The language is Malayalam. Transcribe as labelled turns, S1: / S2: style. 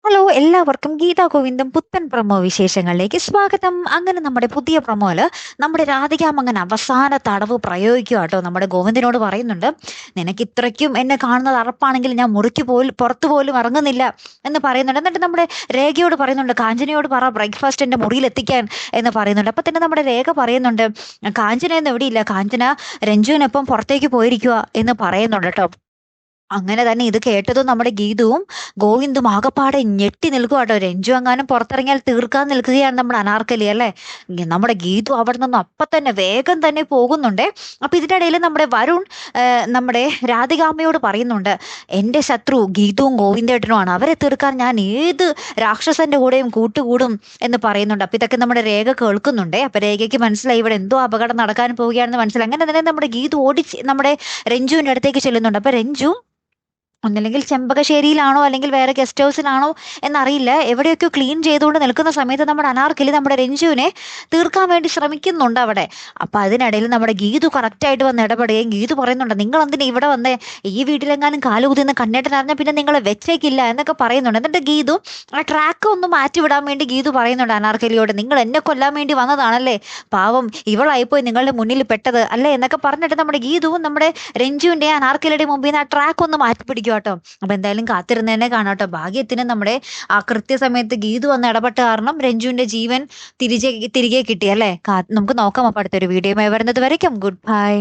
S1: ഹലോ, എല്ലാവർക്കും ഗീതാ ഗോവിന്ദം പുത്തൻ പ്രൊമോ വിശേഷങ്ങളിലേക്ക് സ്വാഗതം. അങ്ങനെ നമ്മുടെ പുതിയ പ്രൊമോയില് നമ്മുടെ രാധികാമ്മ അവസാന തടവ് പ്രയോഗിക്കുക കേട്ടോ. നമ്മുടെ ഗോവിന്ദനോട് പറയുന്നുണ്ട്, നിനക്ക് ഇത്രയ്ക്കും എന്നെ കാണുന്നത് അറപ്പാണെങ്കിൽ ഞാൻ മുറിക്ക് പോലും പുറത്തു പോലും ഇറങ്ങുന്നില്ല എന്ന് പറയുന്നുണ്ട്. എന്നിട്ട് നമ്മുടെ രേഖയോട് പറയുന്നുണ്ട്, കാഞ്ചനയോട് പറ ബ്രേക്ക്ഫാസ്റ്റ് എന്റെ മുറിയിൽ എത്തിക്കാൻ എന്ന് പറയുന്നുണ്ട്. അപ്പൊ തന്നെ നമ്മുടെ രേഖ പറയുന്നുണ്ട്, കാഞ്ചന എവിടെയില്ല, കാഞ്ചന രഞ്ജുവിനൊപ്പം പുറത്തേക്ക് പോയിരിക്കുക എന്ന് പറയുന്നുണ്ട് കേട്ടോ. അങ്ങനെ തന്നെ ഇത് കേട്ടതും നമ്മുടെ ഗീതുവും ഗോവിന്ദും ആകപ്പാടെ ഞെട്ടി നിൽക്കുക കേട്ടോ. രഞ്ജു എങ്ങാനും പുറത്തിറങ്ങിയാൽ തീർക്കാൻ നിൽക്കുകയാണ് നമ്മുടെ അനാർക്കലി അല്ലേ. നമ്മുടെ ഗീതു അവിടെ നിന്ന് അപ്പൊ തന്നെ വേഗം തന്നെ പോകുന്നുണ്ടേ. അപ്പൊ ഇതിന്റെ ഇടയിൽ നമ്മുടെ വരുൺ നമ്മുടെ രാധികാമ്മയോട് പറയുന്നുണ്ട്, എന്റെ ശത്രു ഗീതുവും ഗോവിന്ദേട്ടനുമാണ്, അവരെ തീർക്കാൻ ഞാൻ ഏത് രാക്ഷസന്റെ കൂടെയും കൂട്ടുകൂടും എന്ന് പറയുന്നുണ്ട്. അപ്പൊ ഇതൊക്കെ നമ്മുടെ രേഖ കേൾക്കുന്നുണ്ടേ. അപ്പൊ രേഖയ്ക്ക് മനസ്സിലായി ഇവിടെ എന്തോ അപകടം നടക്കാൻ പോവുകയാണെന്ന് മനസ്സിലായി. അങ്ങനെ തന്നെ നമ്മുടെ ഗീതു നമ്മുടെ രഞ്ജുവിന്റെ അടുത്തേക്ക് ചെല്ലുന്നുണ്ട്. അപ്പൊ രഞ്ജു ഒന്നല്ലെങ്കിൽ ചെമ്പകശ്ശേരിയിലാണോ അല്ലെങ്കിൽ വേറെ ഗസ്റ്റ് ഹൗസിലാണോ എന്നറിയില്ല, എവിടെയൊക്കെയോ ക്ലീൻ ചെയ്തുകൊണ്ട് നിൽക്കുന്ന സമയത്ത് നമ്മുടെ അനാർക്കലി നമ്മുടെ രഞ്ജുവിനെ തീർക്കാൻ വേണ്ടി ശ്രമിക്കുന്നുണ്ട് അവിടെ. അപ്പൊ അതിനിടയിൽ നമ്മുടെ ഗീതു കറക്റ്റായിട്ട് വന്ന് ഇടപെടുകയും ഗീതു പറയുന്നുണ്ട്, നിങ്ങൾ എന്തിനാ ഇവിടെ വന്നേ, ഈ വീട്ടിലെങ്ങാനും കാലുകുതിന്ന് കണ്ണേട്ടനറിഞ്ഞാൽ പിന്നെ നിങ്ങളെ വെച്ചേക്കില്ല എന്നൊക്കെ പറയുന്നുണ്ട്. എന്നിട്ട് ഗീതു ആ ട്രാക്ക് ഒന്ന് മാറ്റിവിടാൻ വേണ്ടി ഗീതു പറയുന്നുണ്ട് അനാർക്കലിയോട്, നിങ്ങൾ എന്നെ കൊല്ലാൻ വേണ്ടി വന്നതാണല്ലേ, പാവം ഇവളായിപ്പോയി നിങ്ങളുടെ മുന്നിൽ പെട്ടത് അല്ലേ എന്നൊക്കെ പറഞ്ഞിട്ട് നമ്മുടെ ഗീതുവും നമ്മുടെ രഞ്ജുവിന്റെ അനാർക്കലിയുടെ മുമ്പിൽ നിന്ന് ആ ട്രാക്ക് ഒന്ന് മാറ്റി കേട്ടോ. അപ്പൊ എന്തായാലും കാത്തിരുന്നതന്നെ കാണാട്ടോ. ഭാഗ്യത്തിന് നമ്മുടെ ആ കൃത്യസമയത്ത് ഗീതു വന്ന് ഇടപെട്ട കാരണം രഞ്ജുവിന്റെ ജീവൻ തിരികെ കിട്ടി അല്ലേ. നമുക്ക് നോക്കാം അപ്പൊ അടുത്തൊരു വീഡിയോ വരുന്നത് വരയ്ക്കും. Good bye.